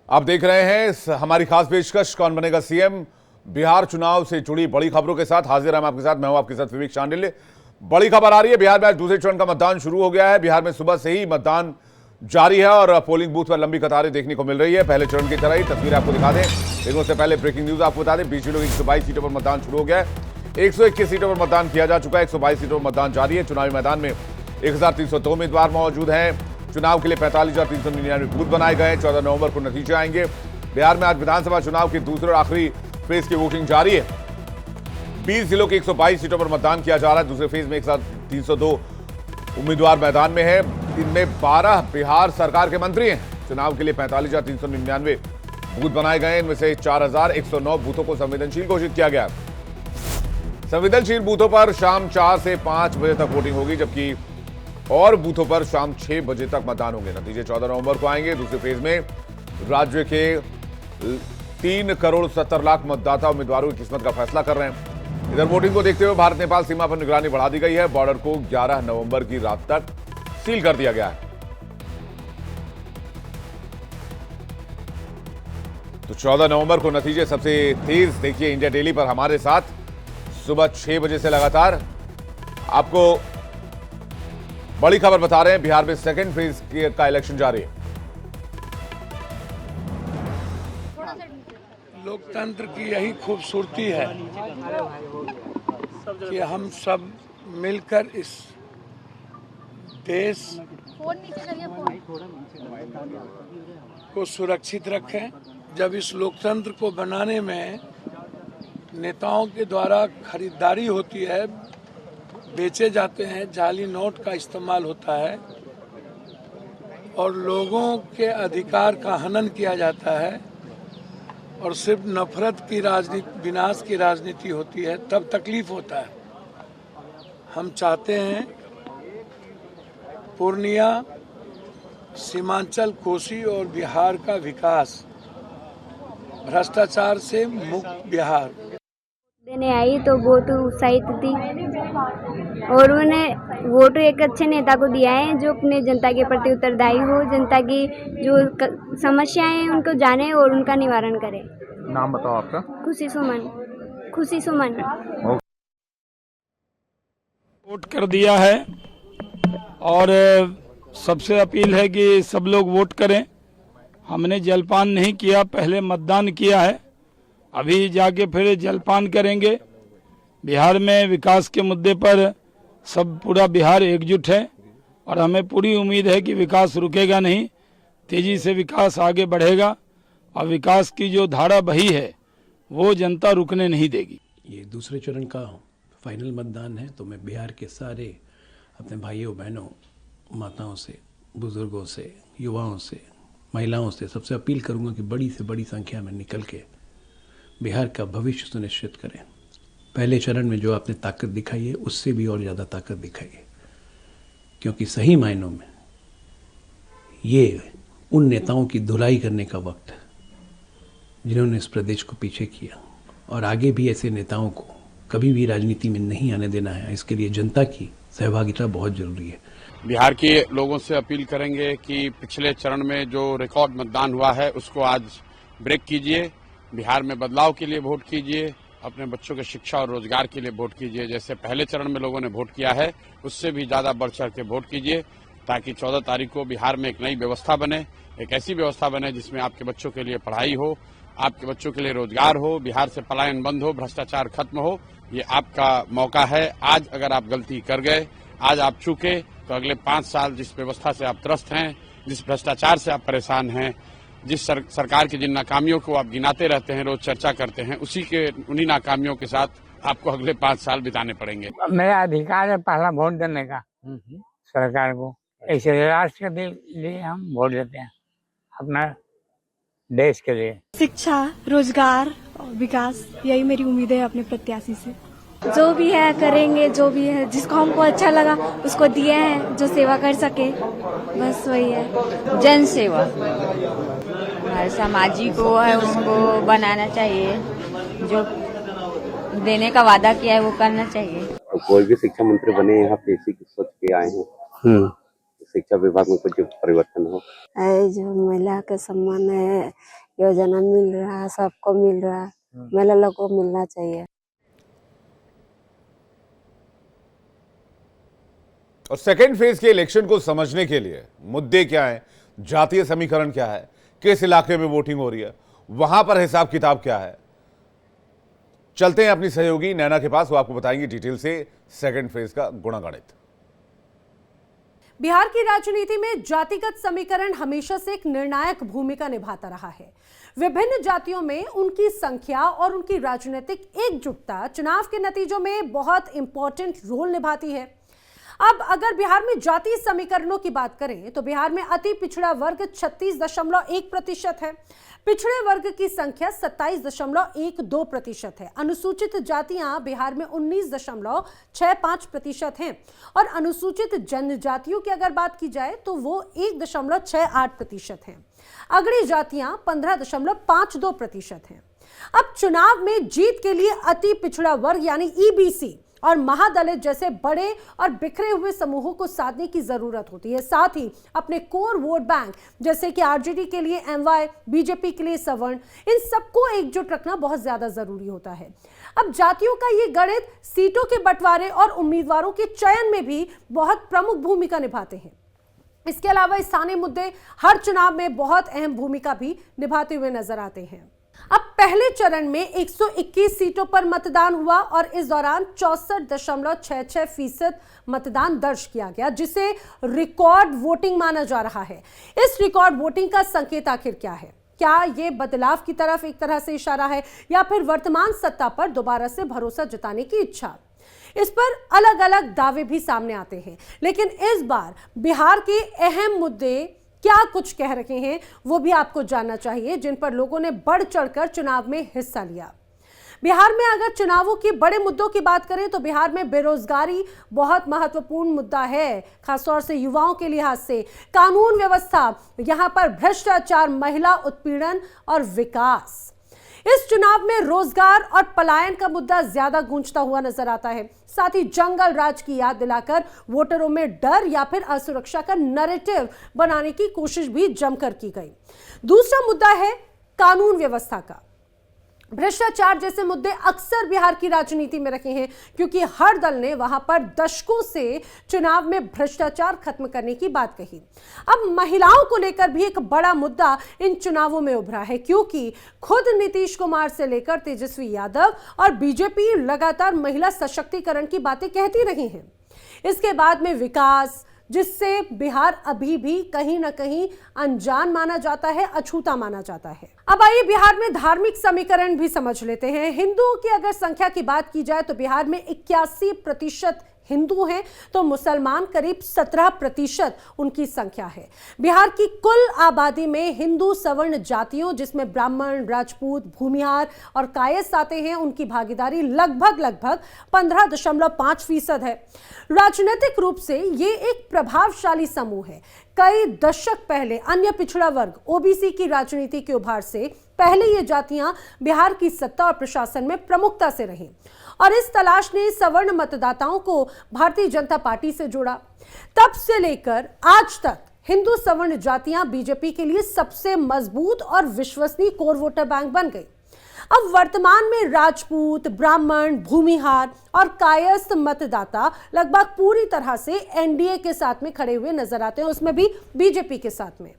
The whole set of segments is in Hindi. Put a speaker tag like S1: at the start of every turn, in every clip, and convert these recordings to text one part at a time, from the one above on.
S1: आप देख रहे हैं हमारी खास पेशकश कौन बनेगा सीएम। बिहार चुनाव से जुड़ी बड़ी खबरों के साथ हाजिर हम आपके साथ। मैं हूं आपके साथ विवेक शांडिल्य। बड़ी खबर आ रही है, बिहार में आज दूसरे चरण का मतदान शुरू हो गया है। बिहार में सुबह से ही मतदान जारी है और पोलिंग बूथ पर लंबी कतारें देखने को मिल रही है। पहले चरण की तरह ही तस्वीर आपको दिखा दें, लेकिन उससे पहले ब्रेकिंग न्यूज आपको बता दें। बीच लोग 122 सीटों पर मतदान शुरू हो गया है। 121 सीटों पर मतदान किया जा चुका है। 122 सीटों पर मतदान जारी है। चुनावी मैदान में 1302 उम्मीदवार मौजूद हैं। चुनाव के लिए 45,399 बूथ बनाए गए। 14 नवंबर को नतीजे आएंगे। बिहार में आज विधानसभा चुनाव के दूसरे और आखिरी फेज की वोटिंग जारी है। 20 जिलों की 122 सीटों पर मतदान किया जा रहा है। दूसरे फेज में 1302 उम्मीदवार मैदान में है। इनमें 12 बिहार सरकार के मंत्री हैं। चुनाव के लिए 45,399 बूथ बनाए गए। इनमें से 4,109 बूथों को संवेदनशील घोषित किया गया। संवेदनशील बूथों पर शाम 4 से 5 बजे तक वोटिंग होगी, जबकि और बूथों पर शाम 6 बजे तक मतदान होंगे। नतीजे 14 नवंबर को आएंगे। दूसरे फेज में राज्य के 3,70,00,000 मतदाता उम्मीदवारों की किस्मत का फैसला कर रहे हैं। इधर वोटिंग को देखते हुए भारत नेपाल सीमा पर निगरानी बढ़ा दी गई है। बॉर्डर को 11 नवंबर की रात तक सील कर दिया गया है। तो 14 नवंबर को नतीजे सबसे तेज देखिए इंडिया डेली पर हमारे साथ सुबह 6 बजे से लगातार आपको बड़ी खबर बता रहे हैं। बिहार में सेकेंड फेज का इलेक्शन जारी है।
S2: लोकतंत्र की यही खूबसूरती है कि हम सब मिलकर इस देश को सुरक्षित रखें। जब इस लोकतंत्र को बनाने में नेताओं के द्वारा खरीदारी होती है, बेचे जाते हैं, जाली नोट का इस्तेमाल होता है और लोगों के अधिकार का हनन किया जाता है और सिर्फ नफरत की राजनीति, विनाश की राजनीति होती है, तब तकलीफ होता है। हम चाहते हैं पूर्णिया, सीमांचल, कोसी और बिहार का विकास, भ्रष्टाचार से मुक्त बिहार।
S3: देने आई तो बहुत उत्साहित थी और उन्हें वोट एक अच्छे नेता को दिया है जो अपने जनता के प्रति उत्तरदायी हो, जनता की जो समस्याएं हैं उनको जाने और उनका निवारण करे।
S1: नाम बताओ आपका?
S3: खुशी सुमन। खुशी सुमन।
S2: वोट कर दिया है और सबसे अपील है कि सब लोग वोट करें। हमने जलपान नहीं किया, पहले मतदान किया है, अभी जाके फिर जलपान करेंगे। बिहार में विकास के मुद्दे पर सब पूरा बिहार एकजुट है और हमें पूरी उम्मीद है कि विकास रुकेगा नहीं, तेजी से विकास आगे बढ़ेगा और विकास की जो धारा बही है वो जनता रुकने नहीं देगी।
S4: ये दूसरे चरण का फाइनल मतदान है, तो मैं बिहार के सारे अपने भाइयों बहनों, माताओं से, बुजुर्गों से, युवाओं से, महिलाओं से सबसे अपील करूंगा कि बड़ी से बड़ी संख्या में निकल के बिहार का भविष्य सुनिश्चित करें। पहले चरण में जो आपने ताकत दिखाई है उससे भी और ज़्यादा ताकत दिखाइए, क्योंकि सही मायनों में ये उन नेताओं की धुलाई करने का वक्त है जिन्होंने इस प्रदेश को पीछे किया, और आगे भी ऐसे नेताओं को कभी भी राजनीति में नहीं आने देना है। इसके लिए जनता की सहभागिता बहुत जरूरी है।
S5: बिहार के लोगों से अपील करेंगे कि पिछले चरण में जो रिकॉर्ड मतदान हुआ है उसको आज ब्रेक कीजिए। बिहार में बदलाव के लिए वोट कीजिए। अपने बच्चों के शिक्षा और रोजगार के लिए वोट कीजिए। जैसे पहले चरण में लोगों ने वोट किया है उससे भी ज्यादा बढ़ चढ़ के वोट कीजिए, ताकि 14 तारीख को बिहार में एक नई व्यवस्था बने, एक ऐसी व्यवस्था बने जिसमें आपके बच्चों के लिए पढ़ाई हो, आपके बच्चों के लिए रोजगार हो, बिहार से पलायन बंद हो, भ्रष्टाचार खत्म हो। ये आपका मौका है। आज अगर आप गलती कर गए, आज आप चूके, तो अगले 5 साल जिस व्यवस्था से आप त्रस्त हैं, जिस भ्रष्टाचार से आप परेशान हैं, जिस सरकार की जिन नाकामियों को आप गिनाते रहते हैं, रोज चर्चा करते हैं, उन्हीं नाकामियों के साथ आपको अगले 5 साल बिताने पड़ेंगे।
S6: मेरा अधिकार है पहला वोट देने का सरकार को। ऐसे राष्ट्र के लिए हम वोट देते हैं, अपना देश के लिए।
S7: शिक्षा, रोजगार और विकास, यही मेरी उम्मीद है अपने प्रत्याशी से।
S3: जो भी है करेंगे, जो भी है जिसको हमको अच्छा लगा उसको दिए हैं, जो सेवा कर सके, बस वही है।
S8: जन सेवा सामाजिक वो है उसको बनाना चाहिए, जो देने का वादा किया है वो करना चाहिए।
S9: कोई भी शिक्षा मंत्री बने यहाँ पे इसी की सोच के आए हैं। शिक्षा विभाग में कुछ परिवर्तन हो।
S3: जो महिला के सम्मान है, योजना मिल रहा है, सबको मिल रहा है, महिला लोग को मिलना चाहिए।
S1: और सेकेंड फेज के इलेक्शन को समझने के लिए मुद्दे क्या हैं, जातीय समीकरण क्या है, किस इलाके में वोटिंग हो रही है, वहां पर हिसाब किताब क्या है, चलते हैं अपनी सहयोगी नैना के पास, वो आपको बताएंगे डिटेल से सेकेंड फेज का गुणागणित।
S10: बिहार की राजनीति में जातिगत समीकरण हमेशा से एक निर्णायक भूमिका निभाता रहा है। विभिन्न जातियों में उनकी संख्या और उनकी राजनीतिक एकजुटता चुनाव के नतीजों में बहुत इंपॉर्टेंट रोल निभाती है। अब अगर बिहार में जातीय समीकरणों की बात करें तो बिहार में अति पिछड़ा वर्ग 36.1% है, पिछड़े वर्ग की संख्या 27.12% है, अनुसूचित जातियां बिहार में 19.65% हैं और अनुसूचित जनजातियों की अगर बात की जाए तो वो 1.68% हैं। अगड़ी जातियां 15.52% हैं। अब चुनाव में जीत के लिए अति पिछड़ा वर्ग यानी ईबीसी और महादलित जैसे बड़े और बिखरे हुए समूहों को साधने की जरूरत होती है। साथ ही अपने कोर वोट बैंक जैसे कि आरजेडी के लिए एमवाई, बीजेपी के लिए सवर्ण, इन सबको एकजुट रखना बहुत ज्यादा जरूरी होता है। अब जातियों का ये गणित सीटों के बंटवारे और उम्मीदवारों के चयन में भी बहुत प्रमुख भूमिका निभाते हैं। इसके अलावा स्थानीय मुद्दे हर चुनाव में बहुत अहम भूमिका भी निभाते हुए नजर आते हैं। अब पहले चरण में 121 सीटों पर मतदान हुआ और इस दौरान 64.66% मतदान दर्ज किया गया, जिसे रिकॉर्ड वोटिंग माना जा रहा है। इस रिकॉर्ड वोटिंग का संकेत आखिर क्या है? क्या ये बदलाव की तरफ एक तरह से इशारा है या फिर वर्तमान सत्ता पर दोबारा से भरोसा जताने की इच्छा? इस पर अलग अलग दावे भी सामने आते हैं, लेकिन इस बार बिहार के अहम मुद्दे क्या कुछ कह रहे हैं वो भी आपको जानना चाहिए, जिन पर लोगों ने बढ़ चढ़कर चुनाव में हिस्सा लिया। बिहार में अगर चुनावों के बड़े मुद्दों की बात करें तो बिहार में बेरोजगारी बहुत महत्वपूर्ण मुद्दा है, खासतौर से युवाओं के लिहाज से। कानून व्यवस्था, यहां पर भ्रष्टाचार, महिला उत्पीड़न और विकास। इस चुनाव में रोजगार और पलायन का मुद्दा ज्यादा गूंजता हुआ नजर आता है। साथ ही जंगल राज की याद दिलाकर वोटरों में डर या फिर असुरक्षा का नैरेटिव बनाने की कोशिश भी जमकर की गई। दूसरा मुद्दा है कानून व्यवस्था का। भ्रष्टाचार जैसे मुद्दे अक्सर बिहार की राजनीति में रखे हैं, क्योंकि हर दल ने वहां पर दशकों से चुनाव में भ्रष्टाचार खत्म करने की बात कही। अब महिलाओं को लेकर भी एक बड़ा मुद्दा इन चुनावों में उभरा है, क्योंकि खुद नीतीश कुमार से लेकर तेजस्वी यादव और बीजेपी लगातार महिला सशक्तिकरण की बातें कहती रही हैं। इसके बाद में विकास, जिससे बिहार अभी भी कहीं ना कहीं अनजान माना जाता है, अछूता माना जाता है। अब आइए बिहार में धार्मिक समीकरण भी समझ लेते हैं। हिंदुओं की अगर संख्या की बात की जाए तो बिहार में 81% हिंदू हैं, तो मुसलमान करीब 17% उनकी संख्या है। बिहार की कुल आबादी में हिंदू सवर्ण जातियों, जिसमें ब्राह्मण, राजपूत, भूमिहार और कायस्थ आते हैं, उनकी भागीदारी लगभग 15.5% है। राजनीतिक रूप से ये एक प्रभावशाली समूह है। कई दशक पहले अन्य पिछड़ा वर्ग ओबीसी की राजनीति के उभार से पहले ये जातियां बिहार की सत्ता और प्रशासन में प्रमुखता से रहीं और इस तलाश ने सवर्ण मतदाताओं को भारतीय जनता पार्टी से जोड़ा। तब से लेकर आज तक हिंदू सवर्ण जातियां बीजेपी के लिए सबसे मजबूत और विश्वसनीय कोर वोटर बैंक बन गई। अब वर्तमान में राजपूत, ब्राह्मण, भूमिहार और कायस्थ मतदाता लगभग पूरी तरह से एनडीए के साथ में खड़े हुए नजर आते हैं, उसमें भी बीजेपी के साथ में।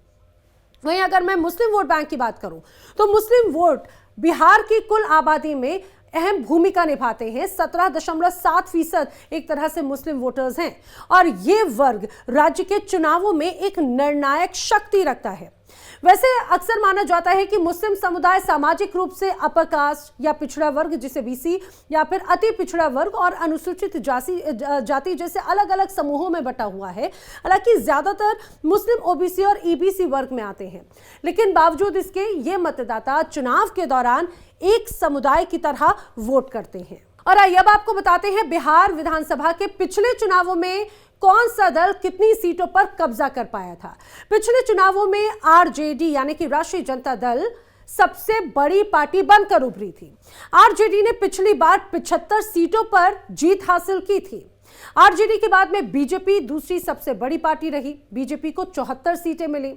S10: वहीं अगर मैं मुस्लिम वोट बैंक की बात करूं तो मुस्लिम वोट बिहार की कुल आबादी में अहम भूमिका निभाते हैं। 17.7% एक तरह से मुस्लिम वोटर्स हैं और ये वर्ग राज्य के चुनावों में एक निर्णायक शक्ति रखता है। वैसे अक्सर माना जाता है कि मुस्लिम समुदाय सामाजिक रूप से अपर कास्ट या पिछड़ा वर्ग, जिसे बीसी, या फिर अति पिछड़ा वर्ग और अनुसूचित जाति जैसे अलग अलग समूहों में बटा हुआ है। हालांकि ज्यादातर मुस्लिम ओबीसी और ईबीसी वर्ग में आते हैं, लेकिन बावजूद इसके ये मतदाता चुनाव के दौरान एक समुदाय की तरह वोट करते हैं। और आइए अब आपको बताते हैं बिहार विधानसभा के पिछले चुनावों में कौन सा दल कितनी सीटों पर कब्जा कर पाया था। पिछले चुनावों में आरजेडी यानी कि राष्ट्रीय जनता दल सबसे बड़ी पार्टी बनकर उभरी थी। आरजेडी ने पिछली बार 75 सीटों पर जीत हासिल की थी। आरजेडी के बाद में बीजेपी दूसरी सबसे बड़ी पार्टी रही। बीजेपी को 74 सीटें मिली।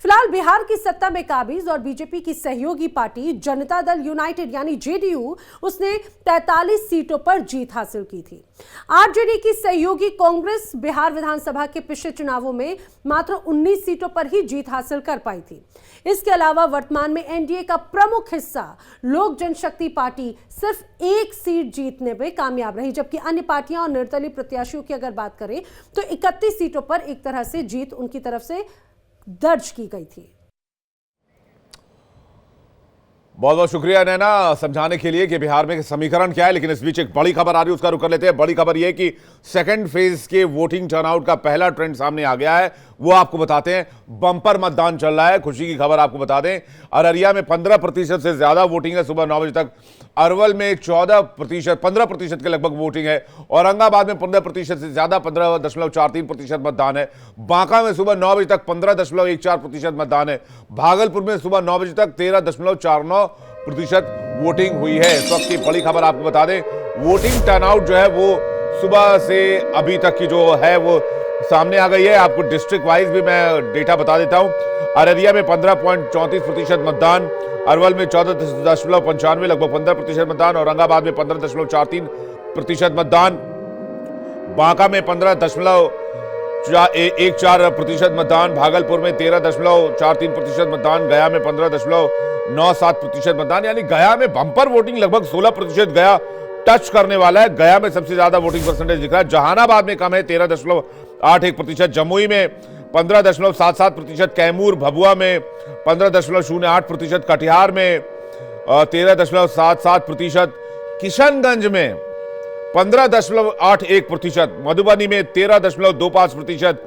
S10: फिलहाल बिहार की सत्ता में काबिज और बीजेपी की सहयोगी पार्टी जनता दल यूनाइटेड यानी जेडीयू, उसने 43 सीटों पर जीत हासिल की थी। आरजेडी की सहयोगी कांग्रेस बिहार विधानसभा के पिछले चुनावों में मात्र 19 सीटों पर ही जीत हासिल कर पाई थी। इसके अलावा वर्तमान में एनडीए का प्रमुख हिस्सा लोक जनशक्ति पार्टी सिर्फ 1 सीट जीतने में कामयाब रही, जबकि अन्य पार्टियां और निर्दलीय प्रत्याशियों की अगर बात करें तो 31 सीटों पर एक तरह से जीत उनकी तरफ से दर्ज की गई थी।
S1: बहुत बहुत शुक्रिया नैना समझाने के लिए कि बिहार में समीकरण क्या है। लेकिन इस बीच एक बड़ी खबर आ रही है, उसका रुख कर लेते हैं। बड़ी खबर यह कि सेकंड फेज के वोटिंग टर्नआउट का पहला ट्रेंड सामने आ गया है, वो आपको बताते हैं। बंपर मतदान चल रहा है। खुशी की खबर आपको बता दें, अररिया में 15% से ज्यादा वोटिंग है सुबह 9 बजे तक। अरवल में 15% के लगभग वोटिंग है। औरंगाबाद में 15% से ज्यादा 15.43% मतदान है। बांका में सुबह 9 बजे तक 15.14% मतदान है। भागलपुर में सुबह 9 बजे तक 13.49% वोटिंग हुई है। इस वक्त की बड़ी खबर आपको बता दें, वोटिंग टर्नआउट जो है वो सुबह से अभी तक की जो है वो सामने आ गई है। आपको डिस्ट्रिक्ट वाइज भी मैं डेटा बता देता हूं। अररिया में 15.34% मतदान, अरवल में 14.95 लगभग 15% मतदान, औरंगाबाद में 15.43% मतदान, बांका में 15.14% मतदान, भागलपुर में 13.43% मतदान, गया में 15.97% मतदान। यानी गया में बंपर वोटिंग लगभग 16% गया टच करने वाला है। गया में सबसे ज्यादा वोटिंग परसेंटेज दिख रहा है। जहानाबाद में कम है 13.81%, जमुई में 15.77%, कैमूर भभुआ में 15.08%, कटिहार में 13.77%, किशनगंज में 15.81%, मधुबनी में 13.25%,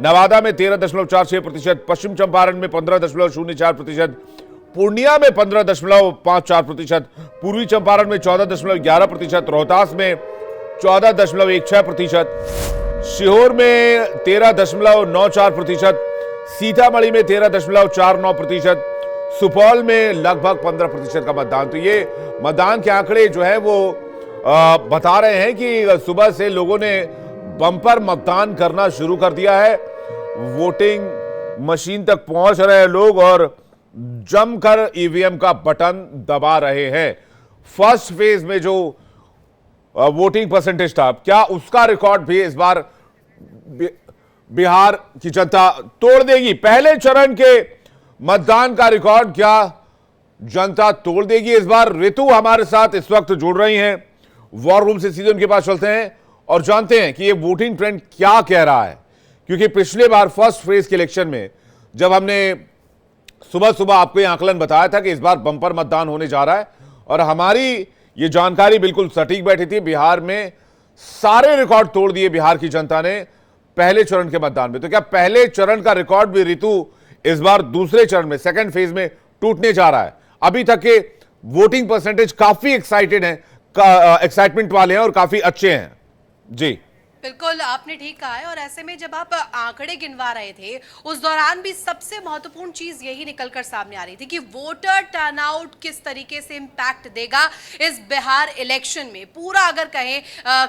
S1: नवादा में 13.46%, पश्चिम चंपारण में 15.04%, पूर्णिया में 15.54%, पूर्वी चंपारण में 14.11%, रोहतास में 14.16%, सीहोर में 13.94%, सीतामढ़ी में 13.49%, सुपौल में लगभग 15% का मतदान। तो ये मतदान के आंकड़े जो है वो बता रहे हैं कि सुबह से लोगों ने बम्पर मतदान करना शुरू कर दिया है। वोटिंग मशीन तक पहुंच रहे हैं लोग और जमकर ईवीएम का बटन दबा रहे हैं। फर्स्ट फेज में जो वोटिंग परसेंटेज था, क्या उसका रिकॉर्ड भी इस बार बिहार की जनता तोड़ देगी? पहले चरण के मतदान का रिकॉर्ड क्या जनता तोड़ देगी इस बार? ऋतु हमारे साथ इस वक्त जुड़ रही हैं, वॉर रूम से सीधे उनके पास चलते हैं और जानते हैं कि ये वोटिंग ट्रेंड क्या कह रहा है। क्योंकि पिछले बार फर्स्ट फेज के इलेक्शन में जब हमने सुबह सुबह आपको ये आकलन बताया था कि इस बार बंपर मतदान होने जा रहा है और हमारी ये जानकारी बिल्कुल सटीक बैठी थी। बिहार में सारे रिकॉर्ड तोड़ दिए बिहार की जनता ने पहले चरण के मतदान में। तो क्या पहले चरण का रिकॉर्ड भी ऋतु इस बार दूसरे चरण में सेकंड फेज में टूटने जा रहा है? अभी तक के वोटिंग परसेंटेज काफी एक्साइटमेंट वाले हैं और काफी अच्छे हैं। जी
S11: बिल्कुल आपने ठीक कहा है। और ऐसे में जब आप आंकड़े गिनवा रहे थे उस दौरान भी सबसे महत्वपूर्ण चीज यही निकलकर सामने आ रही थी कि वोटर टर्नआउट किस तरीके से इंपैक्ट देगा इस बिहार इलेक्शन में। पूरा अगर कहें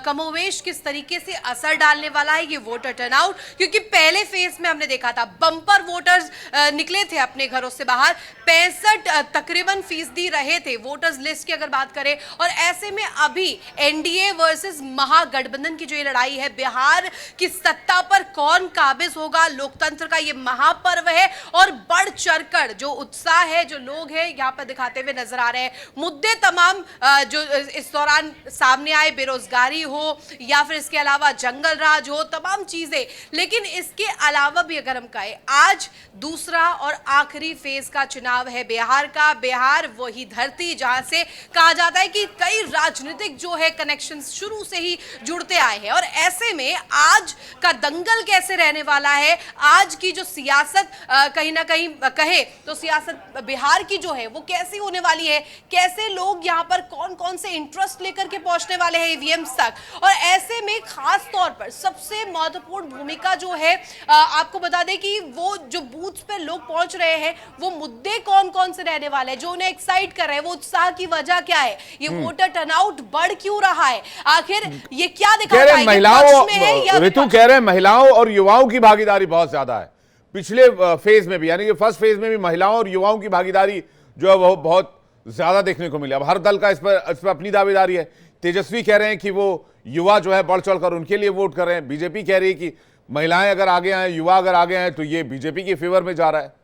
S11: कमोवेश किस तरीके से असर डालने वाला है ये वोटर टर्नआउट। क्योंकि पहले फेज में हमने देखा था बंपर वोटर्स निकले थे अपने घरों से बाहर, 65 तकरीबन फीसदी रहे थे वोटर्स लिस्ट की अगर बात करें। और ऐसे में अभी एनडीए वर्सेस महागठबंधन की जो ये लड़ाई है, बिहार की सत्ता पर कौन काबिज होगा, लोकतंत्र का ये महापर्व है और बढ़ चढ़कर जो उत्साह है, जो लोग हैं यहाँ पर दिखाते हुए नजर आ रहे हैं। मुद्दे तमाम जो इस दौरान सामने आए, बेरोजगारी हो या फिर इसके अलावा जंगल राज हो, तमाम चीजें। लेकिन इसके अलावा भी अगर हम कहें, आज दूसरा और आखिरी फेज का चुनाव है बिहार का। बिहार वही धरती जहां से कहा जाता है कि कई राजनीतिक जो है कनेक्शन शुरू से ही जुड़ते आए हैं। और ऐसे में आज का दंगल कैसे रहने वाला है, आज की जो सियासत कहीं ना कहीं कहे तो सियासत बिहार की जो है वो कैसी होने वाली है, कैसे लोग यहाँ पर कौन कौन से इंटरेस्ट लेकर के पहुंचने वाले हैं ईवीएम्स तक। और ऐसे में खास तौर पर सबसे महत्वपूर्ण भूमिका जो है आपको बता दें कि वो जो बूथ्स पे लोग पहुंच रहे हैं वो मुद्दे कौन कौन से रहने वाले हैं, जो उन्हें एक्साइट कर रहे हैं, वो उत्साह की वजह क्या है, ये वोटर टर्नआउट बढ़ क्यों रहा है, आखिर ये क्या दिखाता है? पक्ष में है या
S1: ऋतु कह रहे हैं महिलाओं और युवाओं की भागीदारी बहुत ज्यादा है पिछले फेज में भी, यानी कि फर्स्ट फेज में भी महिलाओं और युवाओं की भागीदारी जो है वो बहुत ज्यादा देखने को मिली। अब हर दल का इस पर अपनी दावेदारी है। तेजस्वी कह रहे हैं कि वो युवा जो है बढ़ चढ़कर उनके लिए वोट कर रहे हैं। बीजेपी कह रही है कि महिलाएं अगर आगे आए, युवा अगर आगे आए तो ये बीजेपी के फेवर में जा रहा है।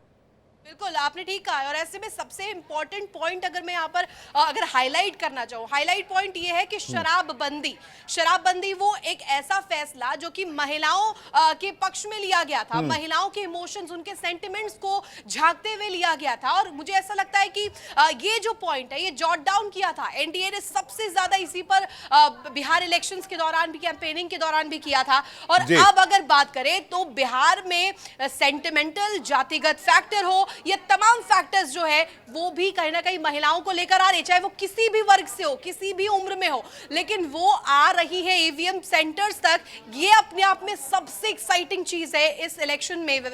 S11: बिल्कुल आपने ठीक कहा। और ऐसे में सबसे इंपॉर्टेंट पॉइंट अगर मैं यहाँ पर अगर हाईलाइट करना चाहूँ, हाईलाइट पॉइंट ये है कि शराबबंदी वो एक ऐसा फैसला जो कि महिलाओं के पक्ष में लिया गया था, महिलाओं के इमोशंस, उनके सेंटिमेंट्स को झांकते हुए लिया गया था। और मुझे ऐसा लगता है कि ये जो पॉइंट है ये जॉट डाउन किया था एनडीए ने सबसे ज्यादा इसी पर बिहार इलेक्शंस के दौरान भी, कैंपेनिंग के दौरान भी किया था। और अब अगर बात करें तो बिहार में सेंटिमेंटल, जातिगत फैक्टर हो, ये तमाम फैक्टर्स जो है वो भी कहीं ना कहीं महिलाओं को लेकर आ रहे, चाहे वो किसी भी वर्ग से हो, किसी भी उम्र में हो, लेकिन वो आ रही है ईवीएम सेंटर्स तक। ये अपने आप में सबसे एक्साइटिंग चीज है इस इलेक्शन में।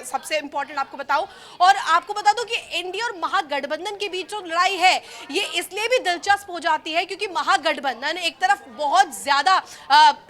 S11: सबसे इंपॉर्टेंट आपको बताऊं, और आपको बता दूं कि एनडीए और महागठबंधन के बीच जो लड़ाई है ये इसलिए भी दिलचस्प हो जाती है क्योंकि महागठबंधन एक तरफ बहुत ज्यादा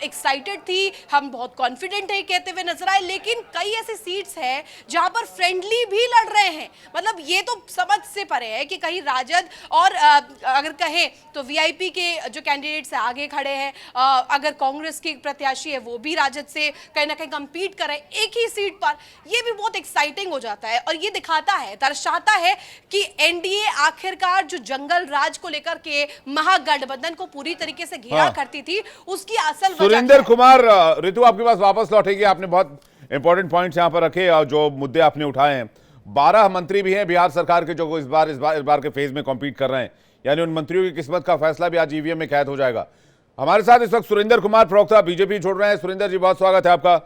S11: एक्साइटेड थी, हम बहुत कॉन्फिडेंट है कहते हुए नजर आए, लेकिन कई ऐसी सीट्स है जहां पर फ्रेंडली भी लड़ रहे हैं। मतलब ये तो समझ से परे है कि कहीं राजद और अगर कहें तो वीआईपी के जो कैंडिडेट्स हैं आगे खड़े हैं, अगर कांग्रेस के प्रत्याशी है वो भी राजद से कहीं ना कहीं कंपीट कर रहे हैं एक ही सीट पर। ये भी बहुत एक्साइटिंग हो जाता है और ये दिखाता है, दर्शाता है कि एनडीए आखिरकार जो जंगल राज को लेकर के महागठबंधन को पूरी तरीके से घेरा करती थी उसकी असल वजह।
S1: सुरेंद्र कुमार, ऋतु आपके पास वापस लौटेगी। आपने बहुत इंपॉर्टेंट पॉइंट्स यहां पर रखे और जो मुद्दे आपने उठाए हैं। 12 मंत्री भी हैं बिहार सरकार के जो इस बार के फेज में कॉम्पीट कर रहे हैं, यानी उन मंत्रियों की किस्मत का फैसला भी आज ईवीएम में कैद हो जाएगा। हमारे साथ इस वक्त सुरेंद्र कुमार, प्रवक्ता बीजेपी, जुड़ रहे हैं। सुरेंद्र जी बहुत स्वागत है आपका।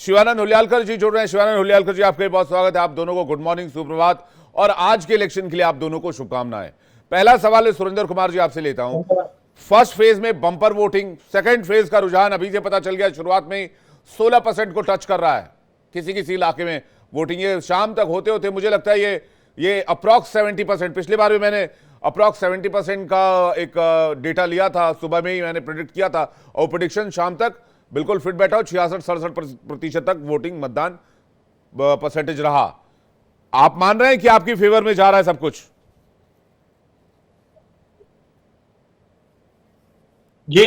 S1: शिवानंद हुलियालकर जी जुड़ रहे हैं। शिवानंद हुलियालकर जी आपका बहुत स्वागत है। आप दोनों को गुड मॉर्निंग, सुप्रभात और आज के इलेक्शन के लिए आप दोनों को शुभकामनाएं। पहला सवाल है सुरेंद्र कुमार जी आपसे लेता हूं। फर्स्ट फेज में बंपर वोटिंग, सेकेंड फेज का रुझान अभी से पता चल गया शुरुआत में 16% को टच कर रहा है किसी किसी इलाके में वोटिंग। ये शाम तक होते होते मुझे लगता है ये अप्रॉक्स 70%, पिछली बार भी मैंने अप्रॉक्स 70% का एक डेटा लिया था, सुबह में ही मैंने प्रेडिक्ट किया था और प्रेडिक्शन शाम तक बिल्कुल फिट बैठा हो। 66-67% तक वोटिंग, मतदान परसेंटेज रहा। आप मान रहे हैं कि आपकी फेवर में जा रहा है सब कुछ?
S12: जी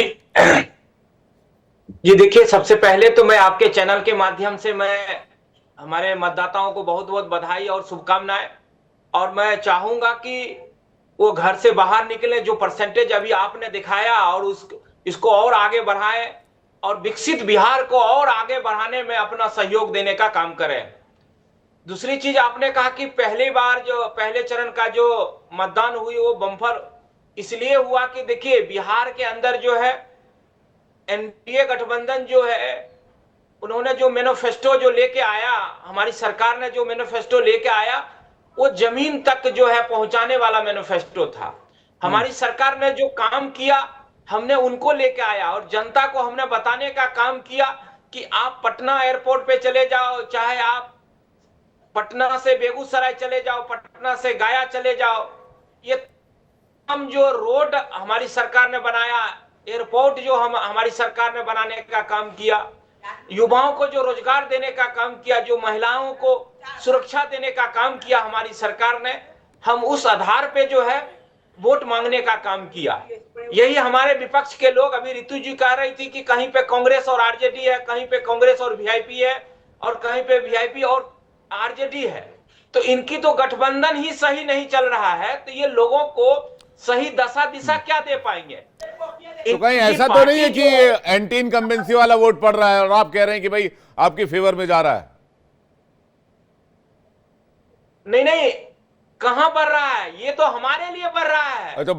S12: देखिए, सबसे पहले तो मैं आपके चैनल के माध्यम से मैं हमारे मतदाताओं को बहुत बहुत बधाई और शुभकामनाएं। और मैं चाहूंगा कि वो घर से बाहर निकले, जो परसेंटेज अभी आपने दिखाया और इसको और आगे बढ़ाएं और विकसित बिहार को और आगे बढ़ाने में अपना सहयोग देने का काम करें। दूसरी चीज, आपने कहा कि पहली बार जो पहले चरण का जो मतदान हुई वो बम्पर इसलिए हुआ कि देखिए बिहार के अंदर जो है एनडीए गठबंधन जो है उन्होंने जो मैनिफेस्टो जो लेके आया, हमारी सरकार ने जो मैनिफेस्टो लेके आया वो जमीन तक जो है पहुंचाने वाला मैनिफेस्टो था। हमारी सरकार ने जो काम किया हमने उनको लेके आया और जनता को हमने बताने का काम किया कि आप पटना एयरपोर्ट पे चले जाओ, चाहे आप पटना से बेगूसराय चले जाओ, पटना से गया चले जाओ, ये हम जो रोड हमारी सरकार ने बनाया, एयरपोर्ट जो हमारी सरकार ने बनाने का काम किया, युवाओं को जो रोजगार देने का काम किया, जो महिलाओं को सुरक्षा देने का काम किया हमारी सरकार ने, हम उस आधार पे जो है वोट मांगने का काम किया। यही हमारे विपक्ष के लोग, अभी ऋतु जी कह रही थी कि कहीं पे कांग्रेस और आरजेडी है, कहीं पे कांग्रेस और वीआईपी है और कहीं पे वीआईपी और आरजेडी है, तो इनकी तो गठबंधन ही सही नहीं चल रहा है, तो ये लोगों को सही दशा दिशा क्या दे पाएंगे?
S1: तो कहीं ऐसा तो नहीं है कि एंटी इनकम्बेंसी वाला वोट पड़ रहा है और आप कह रहे हैं कि भाई आपकी फेवर में जा रहा है?
S12: नहीं, कहां बढ़ रहा है? ये तो हमारे लिए बढ़ रहा है।
S1: तो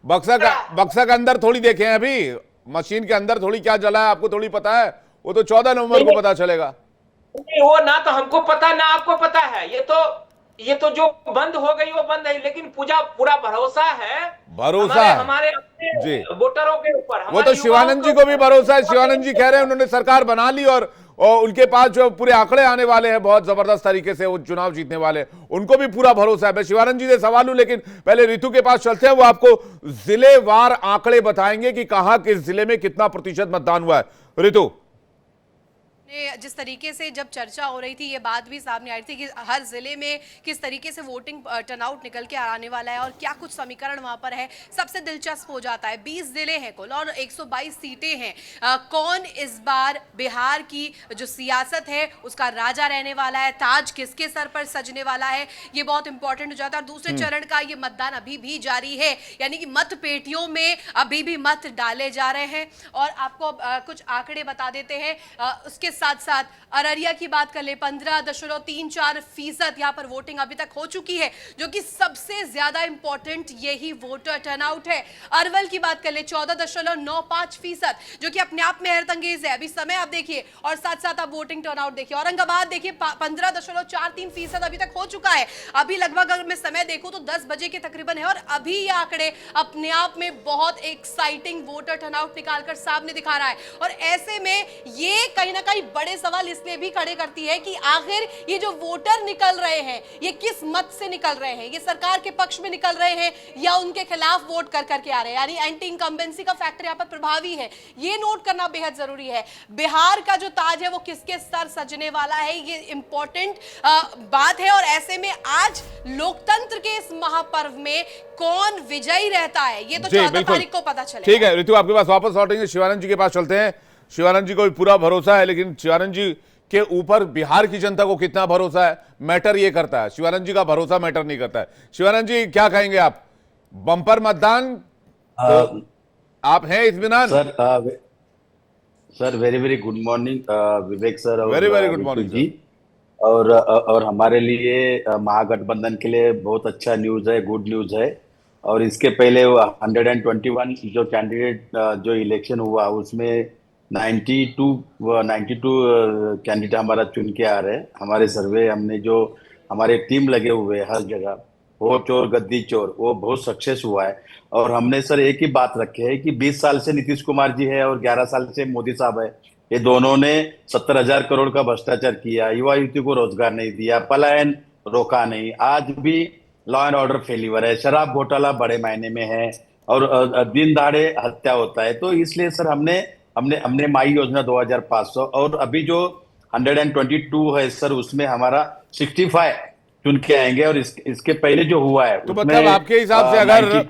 S1: बक्सा का अंदर थोड़ी देखे हैं, अभी मशीन के अंदर थोड़ी क्या जला है आपको थोड़ी पता है? वो तो 14 नवंबर को पता चलेगा।
S12: नहीं, वो ना तो हमको पता ना आपको पता है। ये तो जो बंद हो गई वो बंद है, लेकिन पूरा भरोसा है, हमारे अपने वोटरों के ऊपर।
S1: वो तो शिवानंद जी को भी भरोसा है। शिवानंद जी कह रहे हैं उन्होंने सरकार बना ली और और उनके पास जो पूरे आंकड़े आने वाले हैं बहुत जबरदस्त तरीके से, वो चुनाव जीतने वाले, उनको भी पूरा भरोसा है। मैं शिवानंद जी से सवाल लूं, लेकिन पहले रितु के पास चलते हैं। वो आपको जिलेवार आंकड़े बताएंगे कि कहां किस जिले में कितना प्रतिशत मतदान हुआ है। रितु,
S11: जिस तरीके से जब चर्चा हो रही थी, ये बात भी सामने आई थी कि हर जिले में किस तरीके से वोटिंग टर्नआउट निकल के आने वाला है और क्या कुछ समीकरण वहां पर है। सबसे दिलचस्प हो जाता है, 20 जिले हैं कुल और 122 सीटें हैं। कौन इस बार बिहार की जो सियासत है उसका राजा रहने वाला है, ताज किसके सर पर सजने वाला है, ये बहुत इंपॉर्टेंट हो जाता है। और दूसरे चरण का ये मतदान अभी भी जारी है, यानी कि मत पेटियों में अभी भी मत डाले जा रहे हैं। और आपको कुछ आंकड़े बता देते हैं। उसके साथ साथ अररिया की बात कर ले, 15.34% यहां पर वोटिंग अभी तक हो चुकी है, जो कि सबसे ज्यादा इंपॉर्टेंट यही वोटर टर्नआउट है। अरवल की बात कर ले, 14.95%, जो कि अपने आप में हैरतअंगेज है। अभी समय आप देखिए और साथ साथ आप वोटिंग टर्नआउट देखिए। औरंगाबाद देखिए, 15.43% अभी तक हो चुका है। अभी लगभग अगर मैं समय देखूं तो 10 बजे के तकरीबन है और अभी ये आंकड़े अपने आप में बहुत एक्साइटिंग वोटर टर्नआउट निकालकर सामने दिखा रहा है। और ऐसे में ये कहीं ना कहीं बड़े सवाल इसलिए भी खड़े करती है कि आखिर ये जो वोटर निकल रहे हैं ये किस मत से निकल रहे हैं, ये सरकार के पक्ष में निकल रहे हैं या उनके खिलाफ वोट कर करके आ रहे हैं, यानी एंटी इनकम्बेंसी का फैक्टर यहाँ पर प्रभावी है। ये नोट करना बेहद जरूरी है। बिहार का जो ताज है वो किसके सर सजने वाला है, ये इंपॉर्टेंट बात है। और ऐसे में आज लोकतंत्र के इस महापर्व में कौन विजयी रहता है ये तो 14 तारीख को पता चलेगा।
S1: ठीक है रितु, आपके पास वापस लौटेंगे, शिवानंद जी के पास चलते हैं। शिवानंद जी को भी पूरा भरोसा है, लेकिन शिवानंद जी के ऊपर बिहार की जनता को कितना भरोसा है मैटर ये करता है। शिवानंद जी का भरोसा मैटर नहीं करता है। शिवानंद जी क्या कहेंगे आप? बम्पर मतदान तो आप हैं इत्मीनान?
S13: Sir very very good morning Vivek sir और
S1: वेरी गुड मॉर्निंग
S13: जी। और हमारे लिए महागठबंधन के लिए बहुत अच्छा न्यूज है, गुड न्यूज है। और इसके पहले 121 जो कैंडिडेट जो इलेक्शन हुआ उसमें 92 कैंडिडेट हमारा चुन के आ रहे हैं। हमारे सर्वे हमने जो हमारे टीम लगे हुए हैं हर जगह, वो चोर गद्दी चोर, वो बहुत सक्सेस हुआ है। और हमने सर एक ही बात रखे है कि 20 साल से नीतीश कुमार जी है और 11 साल से मोदी साहब है, ये दोनों ने 70,000 करोड़ का भ्रष्टाचार किया, युवा युवती को रोजगार नहीं दिया, पलायन रोका नहीं, आज भी लॉ एंड ऑर्डर फेलिवर है, शराब घोटाला बड़े मायने में है और दिन दहाड़े हत्या होता है। तो इसलिए सर हमने माई योजना 2500 और अभी जो 122 है सर उसमें हमारा 65 चुन के आएंगे। और इसके पहले जो हुआ है
S1: तो मतलब आपके हिसाब से अगर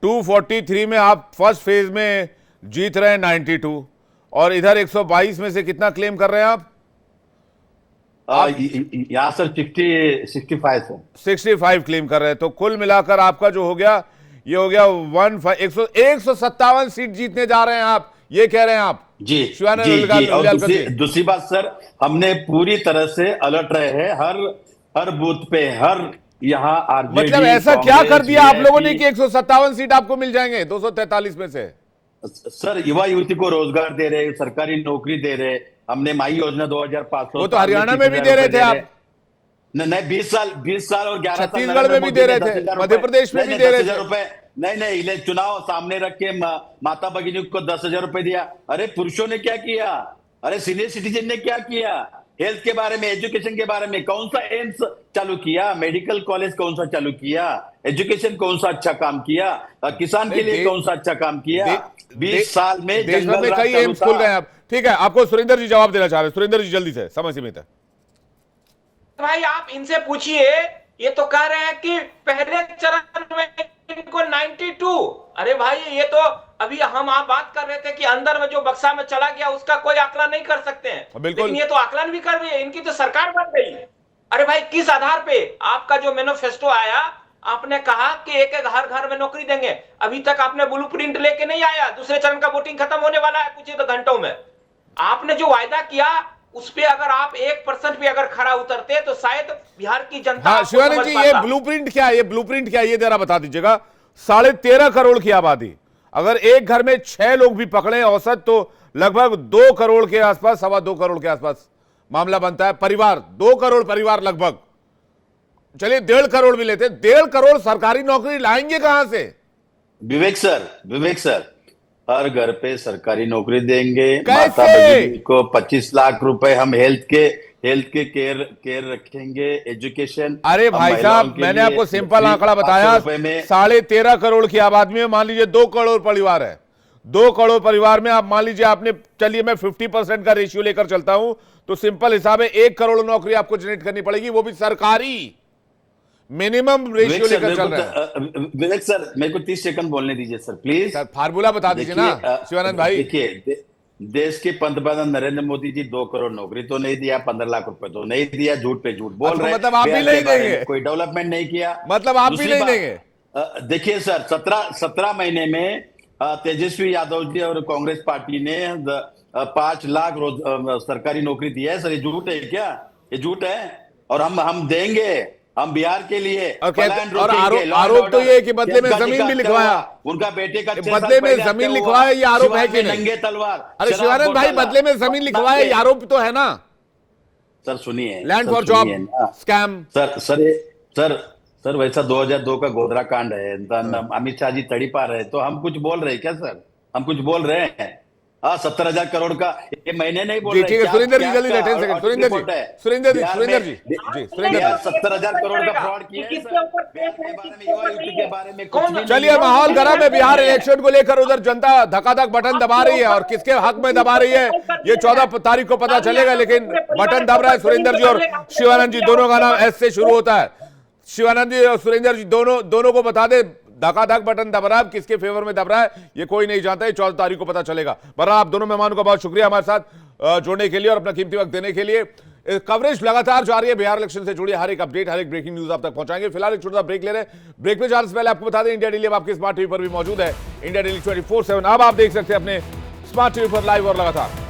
S1: 243 में आप फर्स्ट फेज में जीत रहे हैं 92 और इधर 122 में से कितना क्लेम कर रहे हैं आप?
S13: यहाँ सर 65 है,
S1: 65 क्लेम कर रहे हैं। तो कुल मिलाकर आपका जो हो गया ये हो गया 157 सीट जीतने जा रहे हैं आप, ये कह रहे हैं आप?
S13: जी जी। और दूसरी बात सर, हमने पूरी तरह से अलर्ट रहे हैं हर बूथ पे, हर यहाँ आरजेडी,
S1: मतलब ऐसा क्या कर दिया आप लोगों ने कि 157 सीट आपको मिल जाएंगे 243 में से?
S13: सर युवा युवती को रोजगार दे रहे, सरकारी नौकरी दे रहे, हमने माई योजना 2500,
S1: वो तो हरियाणा में भी दे रहे थे आप।
S13: नहीं 20 साल और 11 साल
S1: छत्तीसगढ़ में भी दे रहे थे, मध्य प्रदेश में भी दे रहे थे।
S13: नहीं चुनाव सामने रख के माता भगिनी को 10,000 रुपए दिया। अरे पुरुषों ने क्या किया, अरे सीनियर सिटीजन ने क्या किया, हेल्थ के बारे में, एजुकेशन के बारे में, कौन सा एम्स चालू किया, मेडिकल कॉलेज कौन सा चालू किया, एजुकेशन कौन सा अच्छा काम किया, किसान के लिए कौन सा अच्छा काम किया। 20 साल में
S1: देश भर में कई एम्स खुल गए आप। ठीक है, आपको सुरेंद्र जी जवाब देना चाह रहे हैं। सुरेंद्र जी जल्दी से, समय सीमित है
S12: भाई, आप इनसे पूछिए। ये तो कह रहे हैं कि पहले चरण में इनको 92। अरे भाई ये तो अभी आप बात कर रहे थे कि अंदर में जो बक्सा में चला गया उसका कोई आकलन नहीं कर सकते हैं, लेकिन ये तो आकलन भी कर रही है, इनकी तो सरकार बन गई। अरे भाई किस आधार पे आपका जो मैनिफेस्टो आया, आपने कहा कि एक घर में नौकरी देंगे, अभी तक आपने ब्लूप्रिंट लेके नहीं आया। दूसरे चरण का वोटिंग खत्म होने वाला है कुछ ही घंटों में। आपने जो वायदा किया उस पे अगर आप 1% भी अगर खरा उतरते तो शायद बिहार की जनता।
S1: हाँ शिवानंद जी, ये ब्लूप्रिंट क्या है, ये ब्लूप्रिंट क्या है, ये जरा बता दीजिएगा। 13.5 करोड़ की आबादी, अगर एक घर में 6 लोग भी पकड़े औसत तो लगभग 2 करोड़ के आसपास, 2.25 करोड़ के आसपास मामला बनता है। परिवार 2 करोड़ परिवार लगभग, चलिए 1.5 करोड़ भी लेते, 1.5 करोड़ सरकारी नौकरी लाएंगे कहां से?
S13: विवेक सर हर घर पे सरकारी नौकरी देंगे।
S1: कैसे?
S13: माता बहन को 25 लाख रुपए हम हेल्थ के केयर रखेंगे, एजुकेशन।
S1: अरे भाई साहब, मैंने आपको सिंपल आंकड़ा बताया, 13.5 करोड़ की आबादी में मान लीजिए 2 करोड़ परिवार है। 2 करोड़ परिवार में आप मान लीजिए आपने, चलिए मैं 50% का रेशियो लेकर चलता हूं, तो सिंपल हिसाब है 1 करोड़ नौकरी आपको जनरेट करनी पड़ेगी, वो भी सरकारी मिनिमम रेशियो लेकर चल रहा है।
S13: विवेक सर, मेरे को 30 सेकंड बोलने दीजिए सर, प्लीज।
S1: सर फार्मूला बता दीजिए ना शिवानंद भाई।
S13: देखिए, देश के पंतप्रधान नरेंद्र मोदी जी 2 करोड़ नौकरी तो नहीं दिया, 15 लाख रुपए तो नहीं दिया, झूठ पे झूठ बोल रहे हैं।
S1: मतलब आप भी नहीं देंगे?
S13: कोई डेवलपमेंट नहीं किया,
S1: मतलब आप भी नहीं देंगे?
S13: देखिए सर, 17 महीने में तेजस्वी यादव जी और कांग्रेस पार्टी ने 5 लाख सरकारी नौकरी दिया है। सर ये झूठ है क्या? ये झूठ है। और हम देंगे, हम बिहार के लिए।
S1: और आरोप तो ये है कि बदले में जमीन भी लिखवाया,
S13: उनका बेटे का
S1: बदले में जमीन लिखवाया, ये आरोप है कि नहीं?
S13: नंगे तलवार।
S1: अरे शिवानंद भाई, बदले में जमीन लिखवाया, ये आरोप तो है ना?
S13: सर सुनिए,
S1: land for job scam.
S13: Sir वैसा 2002 का गोधरा कांड है, अमित शाह जी तड़ी पा रहे, तो हम कुछ बोल रहे हैं क्या सर? हम कुछ बोल रहे हैं? 70,000 करोड़ का ये महीने नहीं बोल रहे।
S1: ठीक है सुरेंद्र जी, जल्दी 10 सेकंड। सुरेंद्र जी
S13: 70,000 करोड़ का फ्रॉड किया है के बारे में कुछ भी।
S1: चलिए, माहौल गर्म है बिहार इलेक्शन को लेकर। उधर जनता धकाधक बटन दबा रही है, और किसके हक में दबा रही है ये 14 तारीख को पता चलेगा, लेकिन बटन दब रहा है सुरेंद्र जी और शिवानंद जी, दोनों का नाम एस से शुरू होता है। शिवानंद जी और सुरेंद्र जी दोनों को बता दे, धकाधक बटन दब रहा है, किसके फेवर में दब रहा है ये कोई नहीं जानता है। 14 तारीख को पता चलेगा। बहरहाल आप दोनों मेहमानों का बहुत शुक्रिया हमारे साथ जुड़ने के लिए और अपना कीमती वक्त देने के लिए। कवरेज लगातार जारी है, बिहार इलेक्शन से जुड़ी हर एक अपडेट, हर एक ब्रेकिंग न्यूज आप तक पहुंचाएंगे। फिलहाल एक छोटा सा ब्रेक ले रहे हैं। ब्रेक में जाने से पहले आपको बता दें, इंडिया डेली अब आपके स्मार्ट टीवी पर भी मौजूद है। इंडिया डेली 24/7 अब आप देख सकते हैं अपने स्मार्ट टीवी पर लाइव और लगातार।